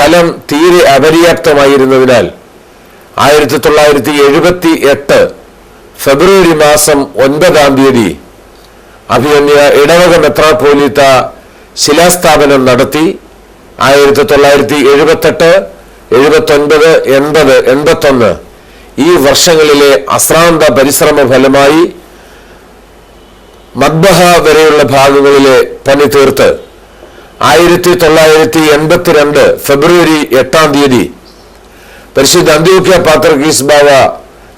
സ്ഥലം തീരെ അപര്യാപ്തമായിരുന്നതിനാൽ 1978 ഫെബ്രുവരി മാസം 9-ാം തീയതി അഭിമന്യ ഇടവക മെത്രാപ്പോലീത്ത ശിലാസ്ഥാപനം നടത്തി. 1978, 79, 80, 81 ഈ വർഷങ്ങളിലെ അശ്രാന്ത പരിശ്രമ ഫലമായി മദ്ബഹ വരെയുള്ള ഭാഗങ്ങളിലെ പണി തീർത്ത് 1982 ഫെബ്രുവരി 8-ാം തീയതി പരിശുദ്ധ അന്ത്യോക്യ പാത്രിയർക്കീസ് ബാവ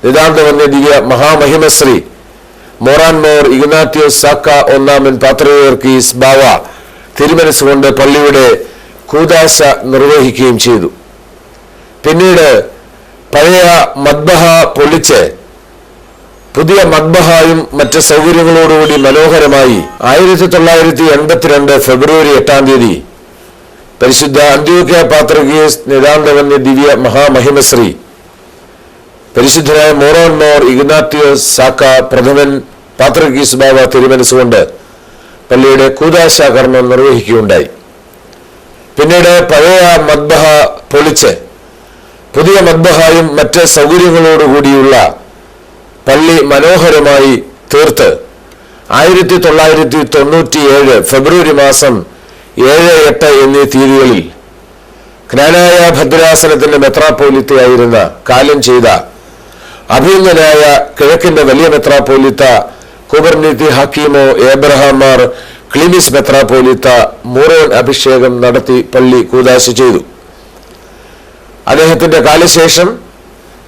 നിതാന്തവന്യ ദിവ്യ മഹാമഹിമശ്രീ മോറാൻമോർ ഇഗ്നാത്യോസ് സാക്ക ഒന്നാമൻ പാത്രിയർക്കീസ് ബാവ തിരുമനസ്സുകൊണ്ട് പള്ളിയുടെ കൂദാശ നിർവഹിക്കുകയും ചെയ്തു. പിന്നീട് പഴയ മദ്ബഹ പൊളിച്ച് പുതിയ മദ്ബഹായും മറ്റ് സൗകര്യങ്ങളോടുകൂടി മനോഹരമായി 1982 ഫെബ്രുവരി 8-ാം തീയതി പരിശുദ്ധ അന്ത്യോക്യ പാത്രിയർക്കീസ് നിതാന്തവന്യ ദിവ്യ മഹാമഹിമശ്രീ പരിശുദ്ധനായ മോറോൻമോർ ഇഗ്നാത്യോസ് സാക്ക പ്രഥമൻ പാത്രിയർക്കീസ് ബാവ തിരുമനസ്സുകൊണ്ട് പള്ളിയുടെ കൂദാശ കർമ്മം നിർവഹിക്കുകയുണ്ടായി. പിന്നീട് പഴയ മദ്ബഹ പൊളിച്ച് പുതിയ മദ്ബഹായും മറ്റ് സൗകര്യങ്ങളോടുകൂടിയുള്ള പള്ളി മനോഹരമായി തീർത്ത് 1997 ഫെബ്രുവരി മാസം 7, 8 എന്നീ തീയതികളിൽ ജ്ഞാനായ ഭദ്രാസനത്തിന്റെ മെത്രാപ്പോലീത്തയായിരുന്ന കാലം ചെയ്ത അഭിനന്ദനായ കിഴക്കിന്റെ വലിയ മെത്രാപ്പോലീത്ത കുബർനീതി ഹക്കീമോ ഏബ്രഹാം മാർ ക്ലീമിസ് മെത്രാപ്പോലീത്ത മൂറോൻ അഭിഷേകം നടത്തി പള്ളി കൂദാശ ചെയ്തു. അദ്ദേഹത്തിന്റെ കാലശേഷം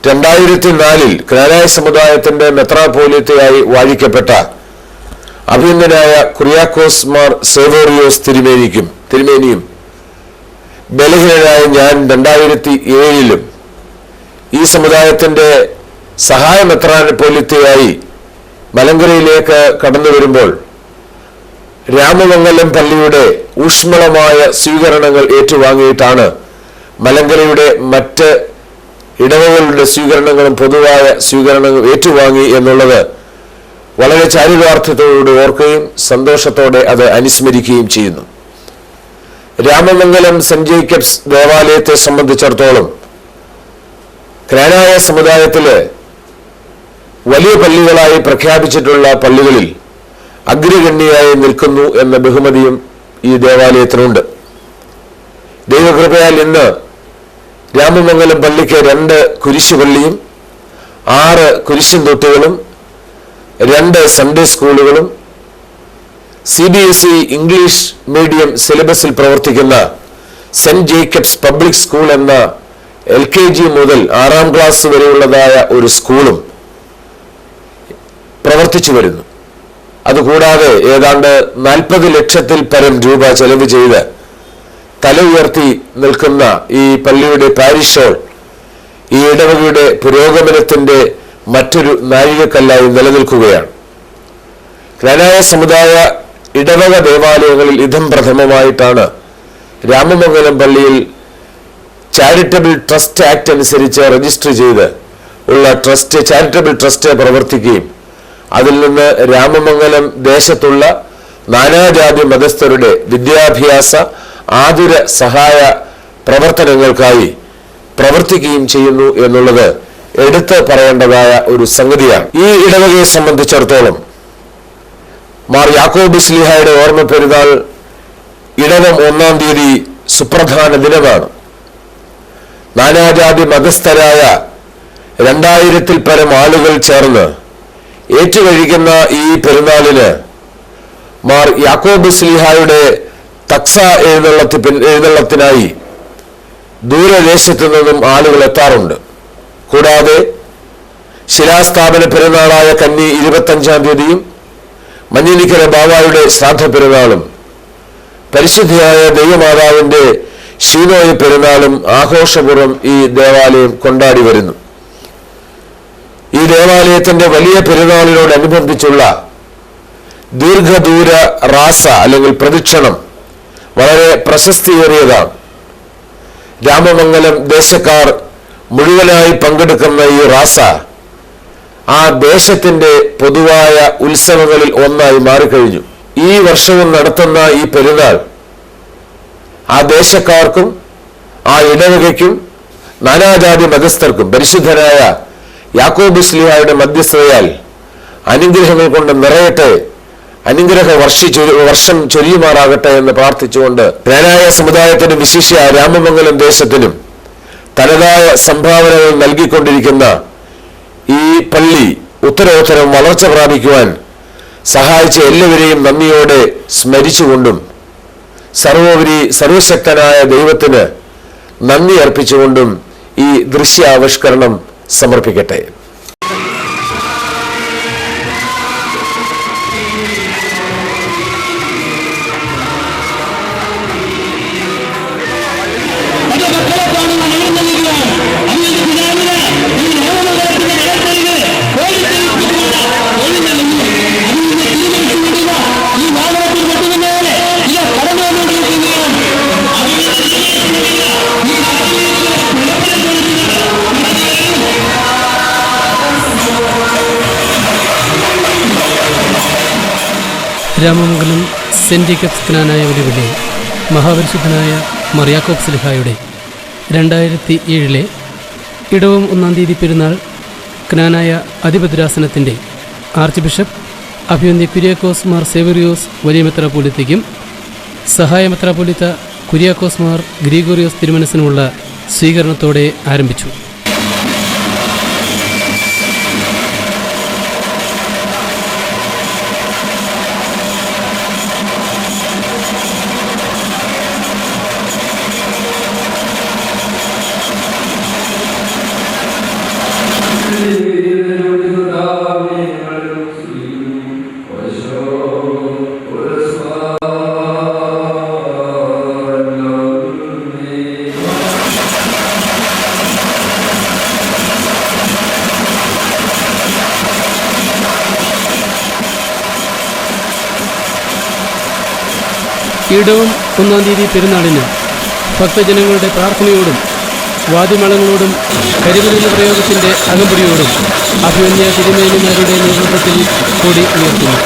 2004 ജ്ഞാനായ സമുദായത്തിന്റെ മെത്രാപ്പോലീത്തയായി വാഴിക്കപ്പെട്ട അഭിനന്ദനായ കുര്യാക്കോസ് മാർ സേവോറിയോസ് തിരുമേനിയും ബലഹീനനായ ഞാൻ 2007 ഈ സമുദായത്തിന്റെ സഹായ മെത്രാപ്പോലീത്തയായി മലങ്കരയിലേക്ക് കടന്നു വരുമ്പോൾ രാമമംഗലം പള്ളിയുടെ ഊഷ്മളമായ സ്വീകരണങ്ങൾ ഏറ്റുവാങ്ങിയിട്ടാണ് മലങ്കരയുടെ മറ്റ് ഇടവകളുടെ സ്വീകരണങ്ങളും പൊതുവായ സ്വീകരണങ്ങൾ ഏറ്റുവാങ്ങി എന്നുള്ളത് വളരെ ചാരിതാർത്ഥ്യത്തോടെ ഓർക്കുകയും സന്തോഷത്തോടെ അത് അനുസ്മരിക്കുകയും ചെയ്യുന്നു. രാമമംഗലം സെന്റ് ജേക്കബ്സ് ദേവാലയത്തെ സംബന്ധിച്ചിടത്തോളം ജ്ഞാനായ സമുദായത്തില് വലിയ പള്ളികളായി പ്രഖ്യാപിച്ചിട്ടുള്ള പള്ളികളിൽ അഗ്രഗണ്യയായി നിൽക്കുന്നു എന്ന ബഹുമതിയും ഈ ദേവാലയത്തിനുണ്ട്. ദൈവകൃപയാൽ ഇന്ന് രാമമംഗലം പള്ളിക്ക് 2 കുരിശുപള്ളിയും 6 കുരിശും തൊട്ടികളും 2 സൺഡേ സ്കൂളുകളും CBSE ഇംഗ്ലീഷ് മീഡിയം സിലബസിൽ പ്രവർത്തിക്കുന്ന സെന്റ് ജേക്കബ്സ് പബ്ലിക് സ്കൂൾ എന്ന LKG മുതൽ 6-ാം ക്ലാസ് വരെയുള്ളതായ ഒരു സ്കൂളും പ്രവർത്തിച്ചു വരുന്നു. അതുകൂടാതെ ഏതാണ്ട് 40 ലക്ഷത്തിൽ പരം രൂപ ചെലവ് ചെയ്ത് തല ഉയർത്തി നിൽക്കുന്ന ഈ പള്ളിയുടെ പാരിഷ് ഹാൾ ഈ ഇടവകയുടെ പുരോഗമനത്തിന്റെ മറ്റൊരു നാഴികക്കല്ലായി നിലനിൽക്കുകയാണ്. ജ്ഞാനായ സമുദായ ഇടവക ദേവാലയങ്ങളിൽ ഇതം പ്രഥമമായിട്ടാണ് രാമമംഗലം പള്ളിയിൽ ചാരിറ്റബിൾ ട്രസ്റ്റ് ആക്ട് അനുസരിച്ച് രജിസ്റ്റർ ചെയ്ത് ഉള്ള ചാരിറ്റബിൾ ട്രസ്റ്റ് പ്രവർത്തിക്കുകയും അതിൽ നിന്ന് രാമമംഗലം ദേശത്തുള്ള നാനാജാതി മതസ്ഥരുടെ വിദ്യാഭ്യാസ ആതുര സഹായ പ്രവർത്തനങ്ങൾക്കായി പ്രവർത്തിക്കുകയും ചെയ്യുന്നു എന്നുള്ളത് എടുത്ത് പറയേണ്ടതായ ഒരു സംഗതിയാണ്. ഈ ഇടവകയെ സംബന്ധിച്ചിടത്തോളം മാർ യാക്കോബ് ശ്ലീഹായുടെ ഓർമ്മ പെരുന്നാൾ ഇടവം 1-ാം തീയതി സുപ്രധാന ദിനമാണ്. നാനാജാതി മതസ്ഥരായ 2000-ൽ പരം ആളുകൾ ചേർന്ന് ഏറ്റുകഴിക്കുന്ന ഈ പെരുന്നാളിന് മാർ യാക്കോബ് ശ്ലീഹായുടെ തക്സ എഴുന്നള്ളത്തിനായി ദൂരദേശത്തു നിന്നും ആളുകൾ എത്താറുണ്ട്. കൂടാതെ ശിലാസ്ഥാപന പെരുന്നാളായ കന്നി 25-ാം തീയതിയും മഞ്ഞിനിക്കര ബാവായുടെ ശ്രാദ്ധ പെരുന്നാളും പരിശുദ്ധയായ ദൈവമാതാവിന്റെ ശീനോയ പെരുന്നാളും ആഘോഷപൂർവ്വം ഈ ദേവാലയം കൊണ്ടാടി വരുന്നു. ഈ ദേവാലയത്തിന്റെ വലിയ പെരുന്നാളിനോടനുബന്ധിച്ചുള്ള ദീർഘദൂര റാസ അല്ലെങ്കിൽ പ്രദക്ഷിണം വളരെ പ്രശസ്തിയേറിയതാണ്. രാമമംഗലം ദേശക്കാർ മുഴുവനായി പങ്കെടുക്കുന്ന ഈ റാസ ആ ദേശത്തിന്റെ പൊതുവായ ഉത്സവങ്ങളിൽ ഒന്നായി മാറിക്കഴിഞ്ഞു. ഈ വർഷവും നടത്തുന്ന ഈ പെരുന്നാൾ ആ ദേശക്കാർക്കും ആ ഇടവകയ്ക്കും നാനാജാതി മതസ്ഥർക്കും പരിശുദ്ധനായ യാക്കോബ് ശ്ലീഹായുടെ മധ്യസ്ഥതയാൽ അനുഗ്രഹങ്ങൾ കൊണ്ട് നിറയട്ടെ, അനുഗ്രഹ വർഷം ചൊരിയുമാറാകട്ടെ എന്ന് പ്രാർത്ഥിച്ചുകൊണ്ട് ജ്ഞാനായ സമുദായത്തിനും വിശിഷ്യ രാമമംഗലം ദേശത്തിനും തനതായ സംഭാവനകൾ നൽകിക്കൊണ്ടിരിക്കുന്ന ഈ പള്ളി ഉത്തരോത്തരം വളർച്ച പ്രാപിക്കുവാൻ സഹായിച്ച എല്ലാവരെയും നന്ദിയോടെ സ്മരിച്ചുകൊണ്ടും സർവോപരി സർവശക്തനായ ദൈവത്തിന് നന്ദി അർപ്പിച്ചുകൊണ്ടും ഈ ദൃശ്യാവിഷ്കരണം സമർപ്പിക്കട്ടെ. രാമമംഗലം സെന്റ് ജേക്കബ്സ് ക്നാനായ പള്ളി മഹാപരിശുദ്ധനായ മാർ യാക്കോബ് ശ്ലീഹായുടെ 2007 ഇടവം 1-ാം തീയതി പെരുന്നാൾ ക്നാനായ അധിപതിരാസനത്തിൻ്റെ ആർച്ച് ബിഷപ്പ് അഭിവന്ദ്യ കുര്യാക്കോസ് മാർ സേവറിയോസ് വലിയ മെത്രാപ്പോലീത്തയ്ക്കും സഹായ മെത്രാപ്പോലീത്ത കുര്യാക്കോസ് മാർ ഗ്രിഗോറിയോസ് തിരുമനസിനുമുള്ള സ്വീകരണത്തോടെ ആരംഭിച്ചു. ഇടവം 1-ാം തീയതി പെരുന്നാളിന് ഭക്തജനങ്ങളുടെ പ്രാർത്ഥനയോടും വാദ്യമേളങ്ങളോടും കരിമരുന്ന് പ്രയോഗത്തിൻ്റെ അകമ്പടിയോടും അഭിമന്യ തിരുമേനിമാരുടെ നേതൃത്വത്തിൽ കൊടി ഉയർത്തുന്നു.